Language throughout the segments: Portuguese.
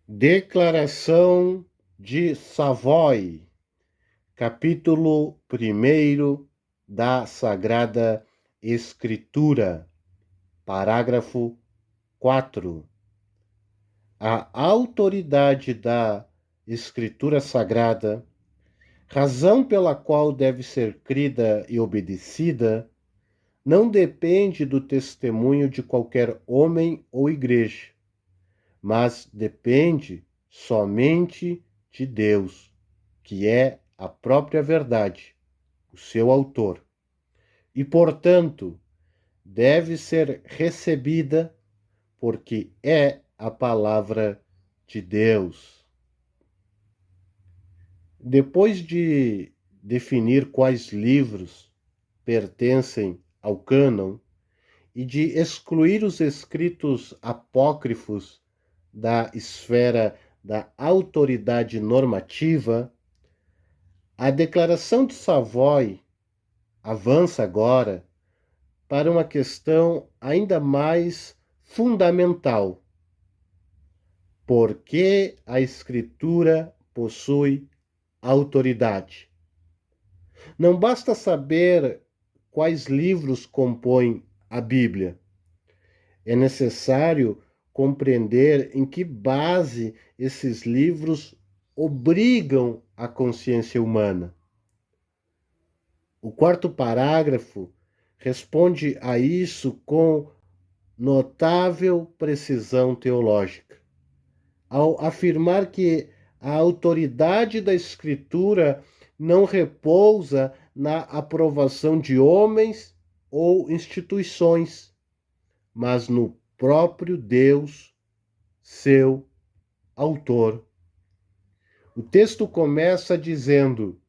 Declaração de Savoy, capítulo 1 da Sagrada Escritura, parágrafo 4. A autoridade da Escritura Sagrada, razão pela qual deve ser crida e obedecida, não depende do testemunho de qualquer homem ou igreja, mas depende somente de Deus, que é a própria verdade, o seu autor, e, portanto, deve ser recebida porque é a palavra de Deus. Depois de definir quais livros pertencem ao cânon e de excluir os escritos apócrifos da esfera da autoridade normativa, a Declaração de Savoy avança agora para uma questão ainda mais fundamental. Por que a Escritura possui autoridade? Não basta saber quais livros compõem a Bíblia. É necessário compreender em que base esses livros obrigam a consciência humana. O quarto parágrafo responde a isso com notável precisão teológica, ao afirmar que a autoridade da Escritura não repousa na aprovação de homens ou instituições, mas no próprio Deus, seu autor. O texto começa dizendo: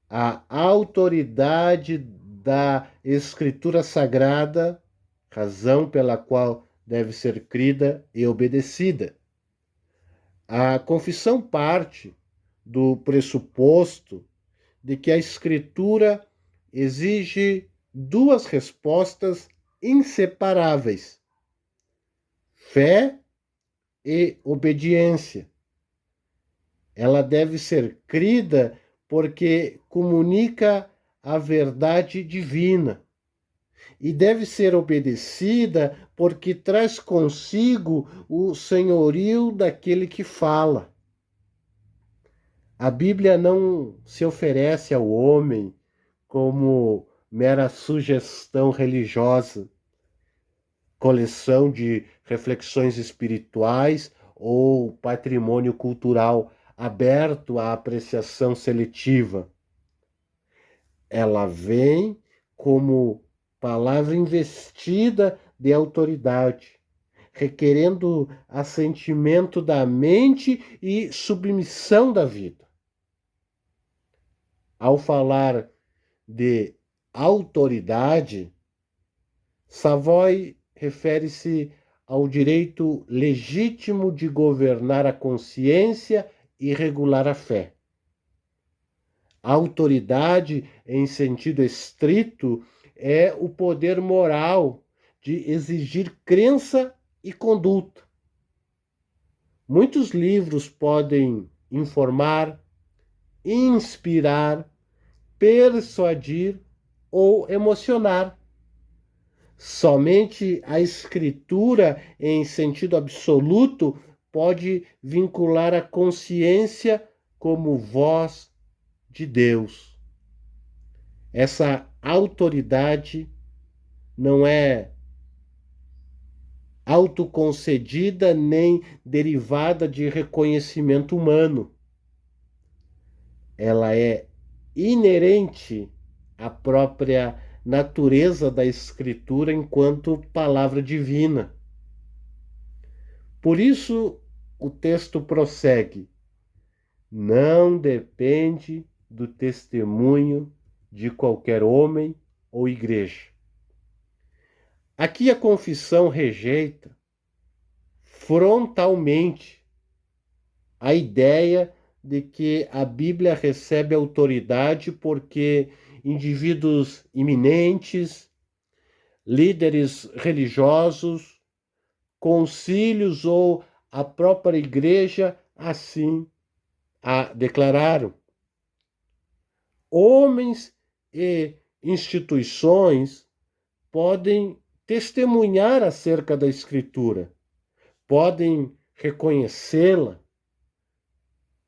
a autoridade da Escritura Sagrada, razão pela qual deve ser crida e obedecida. A confissão parte do pressuposto de que a Escritura exige duas respostas inseparáveis: fé e obediência. Ela deve ser crida porque comunica a verdade divina, e deve ser obedecida porque traz consigo o senhorio daquele que fala. A Bíblia não se oferece ao homem como mera sugestão religiosa, coleção de reflexões espirituais ou patrimônio cultural aberto à apreciação seletiva. Ela vem como palavra investida de autoridade, requerendo assentimento da mente e submissão da vida. Ao falar de autoridade, Savoy refere-se ao direito legítimo de governar a consciência e regular a fé. A autoridade, em sentido estrito, é o poder moral de exigir crença e conduta. Muitos livros podem informar, inspirar, persuadir ou emocionar. Somente a Escritura, em sentido absoluto, pode vincular a consciência como voz de Deus. Essa autoridade não é autoconcedida nem derivada de reconhecimento humano. Ela é inerente à própria natureza da Escritura enquanto palavra divina. Por isso, o texto prossegue: não depende do testemunho de qualquer homem ou igreja. Aqui a confissão rejeita frontalmente a ideia de que a Bíblia recebe autoridade porque indivíduos iminentes, líderes religiosos, concílios ou a própria igreja assim a declararam. Homens e instituições podem testemunhar acerca da Escritura, podem reconhecê-la,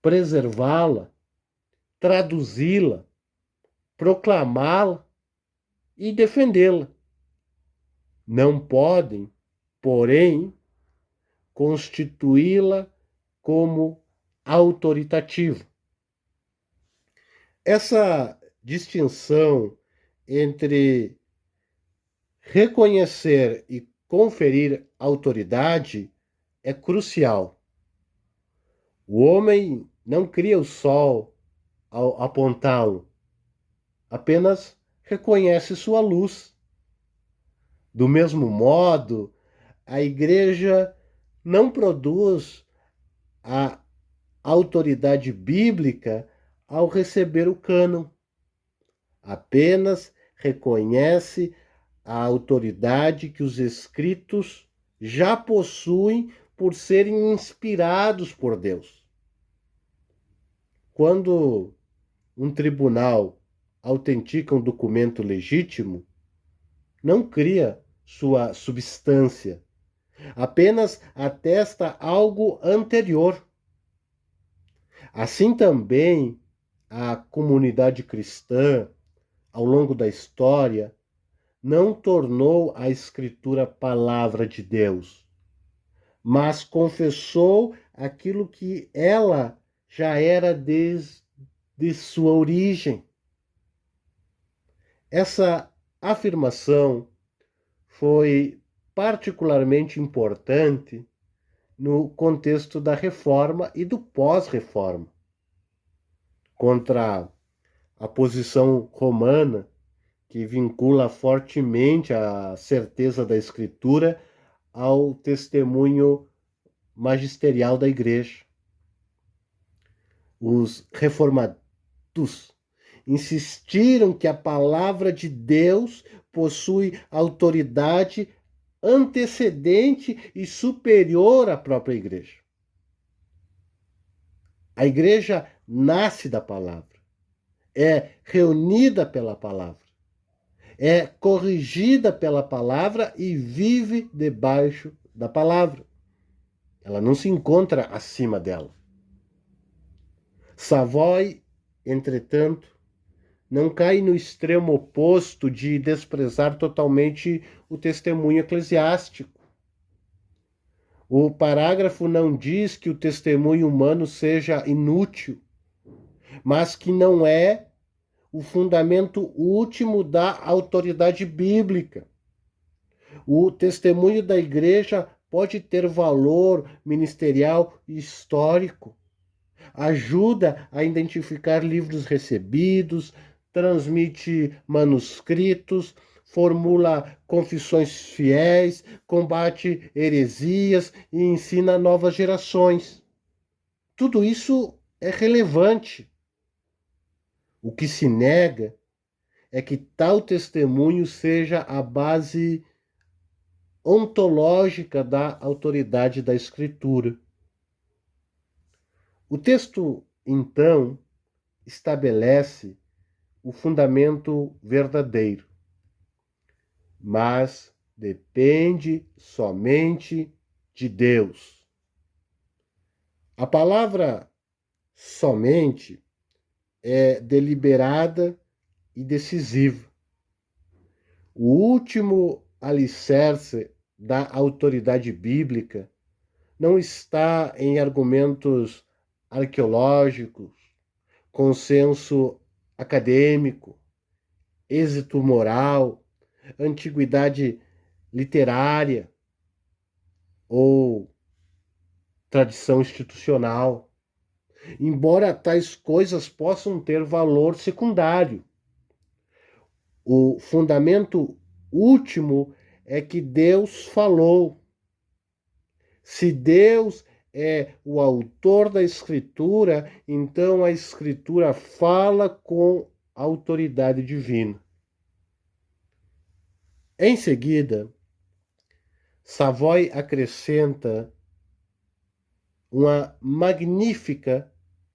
preservá-la, traduzi-la, proclamá-la e defendê-la. Não podem, porém, constituí-la como autoritativa. Essa distinção entre reconhecer e conferir autoridade é crucial. O homem não cria o sol ao apontá-lo, apenas reconhece sua luz. Do mesmo modo, a igreja não produz a autoridade bíblica ao receber o cânon, apenas reconhece a autoridade que os escritos já possuem por serem inspirados por Deus. Quando um tribunal autentica um documento legítimo, não cria sua substância, apenas atesta algo anterior. Assim também, a comunidade cristã, ao longo da história, não tornou a Escritura palavra de Deus, mas confessou aquilo que ela já era desde sua origem. Essa afirmação foi particularmente importante no contexto da Reforma e do pós-Reforma, contra a posição romana, que vincula fortemente a certeza da Escritura ao testemunho magisterial da Igreja. Os reformados insistiram que a palavra de Deus possui autoridade antecedente e superior à própria Igreja. A Igreja nasce da palavra, é reunida pela palavra, é corrigida pela palavra e vive debaixo da palavra. Ela não se encontra acima dela. Savoy, entretanto, não cai no extremo oposto de desprezar totalmente o testemunho eclesiástico. O parágrafo não diz que o testemunho humano seja inútil, mas que não é o fundamento último da autoridade bíblica. O testemunho da igreja pode ter valor ministerial e histórico. Ajuda a identificar livros recebidos, transmite manuscritos, formula confissões fiéis, combate heresias e ensina novas gerações. Tudo isso é relevante. O que se nega é que tal testemunho seja a base ontológica da autoridade da Escritura. O texto, então, estabelece o fundamento verdadeiro, mas depende somente de Deus. A palavra somente é deliberada e decisiva. O último alicerce da autoridade bíblica não está em argumentos arqueológicos, consenso acadêmico, êxito moral, antiguidade literária ou tradição institucional. Embora tais coisas possam ter valor secundário, o fundamento último é que Deus falou. Se Deus é o autor da Escritura, então a Escritura fala com autoridade divina. Em seguida, Savoy acrescenta uma magnífica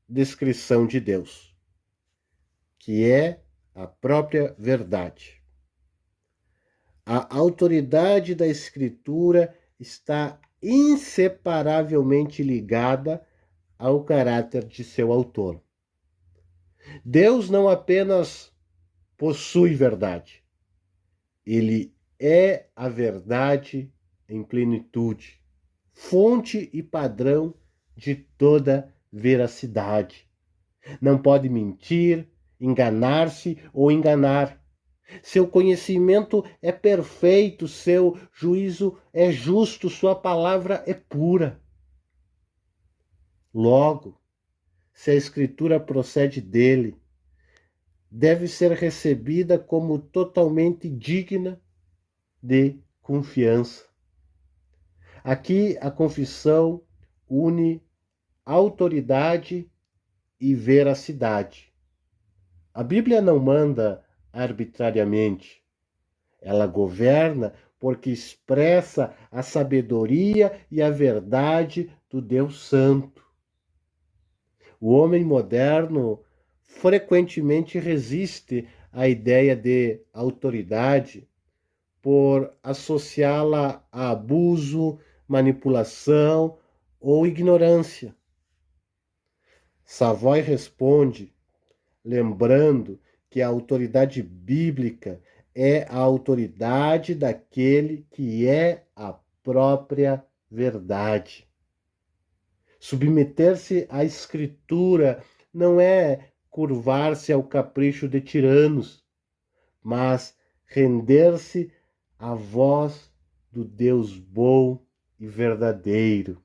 descrição de Deus, que é a própria verdade. A autoridade da Escritura está inseparavelmente ligada ao caráter de seu autor. Deus não apenas possui verdade, ele é a verdade em plenitude, fonte e padrão de toda veracidade. Não pode mentir, enganar-se ou enganar. Seu conhecimento é perfeito, seu juízo é justo, sua palavra é pura. Logo, se a Escritura procede dele, deve ser recebida como totalmente digna de confiança. Aqui a confissão une autoridade e veracidade. A Bíblia não manda arbitrariamente. Ela governa porque expressa a sabedoria e a verdade do Deus Santo. O homem moderno frequentemente resiste à ideia de autoridade por associá-la a abuso, manipulação ou ignorância. Savoy responde, lembrando que a autoridade bíblica é a autoridade daquele que é a própria verdade. Submeter-se à Escritura não é curvar-se ao capricho de tiranos, mas render-se à voz do Deus bom e verdadeiro.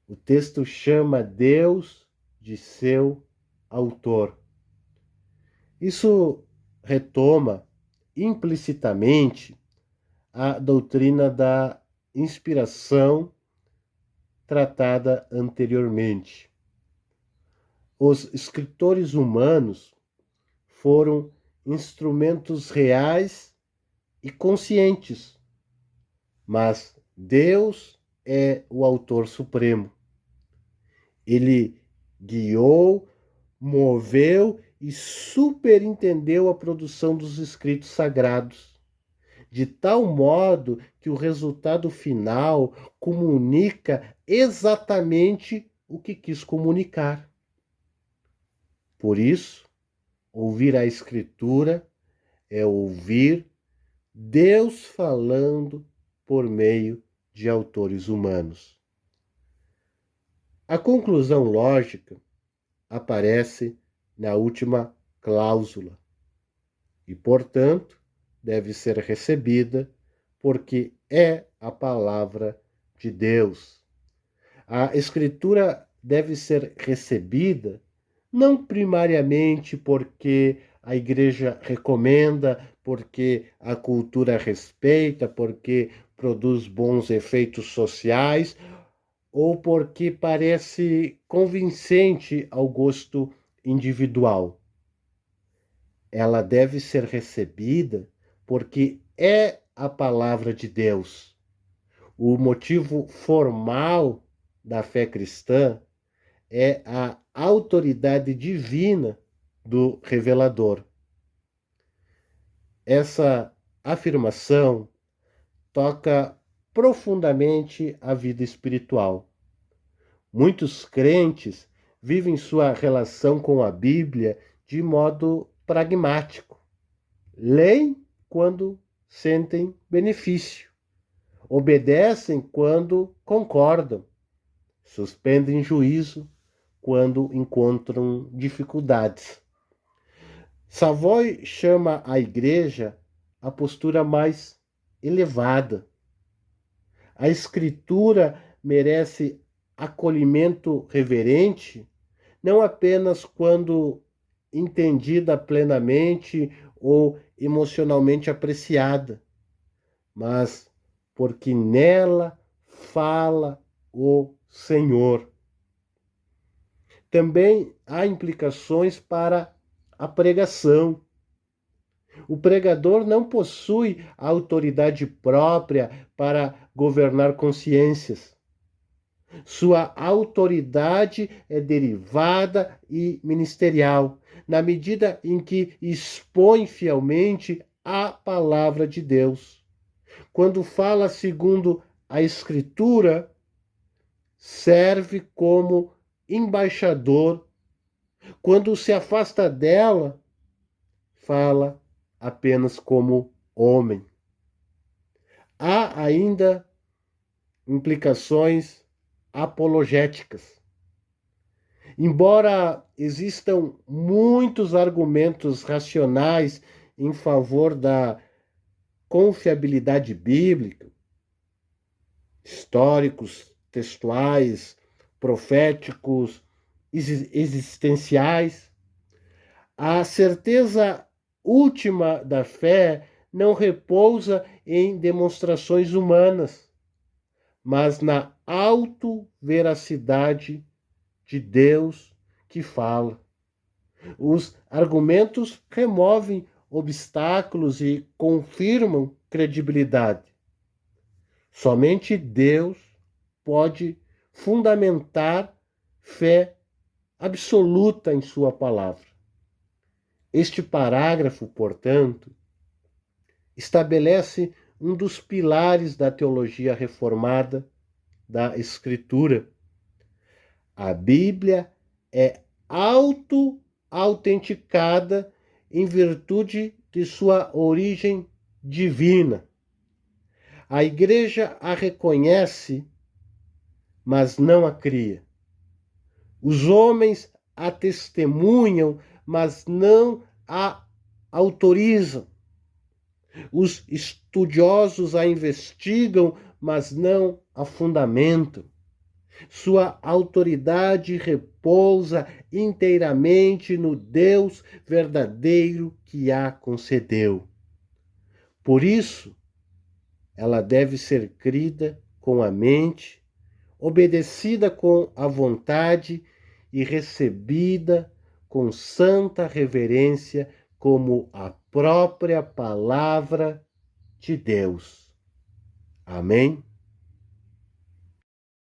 O texto chama Deus de seu autor. Isso retoma implicitamente a doutrina da inspiração tratada anteriormente. Os escritores humanos foram instrumentos reais e conscientes, mas Deus é o autor supremo. Ele guiou, moveu e superintendeu a produção dos escritos sagrados, de tal modo que o resultado final comunica exatamente o que quis comunicar. Por isso, ouvir a Escritura é ouvir Deus falando por meio de autores humanos. A conclusão lógica aparece na última cláusula e, portanto, deve ser recebida porque é a palavra de Deus. A Escritura deve ser recebida não primariamente porque a igreja recomenda, porque a cultura respeita, porque produz bons efeitos sociais ou porque parece convincente ao gosto individual. Ela deve ser recebida porque é a palavra de Deus. O motivo formal da fé cristã é a autoridade divina do revelador. Essa afirmação toca profundamente a vida espiritual. Muitos crentes vivem sua relação com a Bíblia de modo pragmático. Leem quando sentem benefício, obedecem quando concordam, suspendem juízo quando encontram dificuldades. Savoy chama a igreja à postura mais elevada. A Escritura merece acolhimento reverente, não apenas quando entendida plenamente ou emocionalmente apreciada, mas porque nela fala o Senhor. Também há implicações para a pregação. O pregador não possui autoridade própria para governar consciências. Sua autoridade é derivada e ministerial, na medida em que expõe fielmente a palavra de Deus. Quando fala segundo a Escritura, serve como embaixador. Quando se afasta dela, fala apenas como homem. Há ainda implicações apologéticas. Embora existam muitos argumentos racionais em favor da confiabilidade bíblica, históricos, textuais, proféticos, existenciais, a certeza última da fé não repousa em demonstrações humanas, mas na autoveracidade de Deus que fala. Os argumentos removem obstáculos e confirmam credibilidade. Somente Deus pode fundamentar fé absoluta em sua palavra. Este parágrafo, portanto, estabelece um dos pilares da teologia reformada da Escritura. A Bíblia é auto-autenticada em virtude de sua origem divina. A Igreja a reconhece, mas não a cria. Os homens a testemunham, mas não a autorizam. Os estudiosos a investigam, mas não a fundamentam. Sua autoridade repousa inteiramente no Deus verdadeiro que a concedeu. Por isso, ela deve ser crida com a mente, obedecida com a vontade e recebida com santa reverência como a própria palavra de Deus. Amém?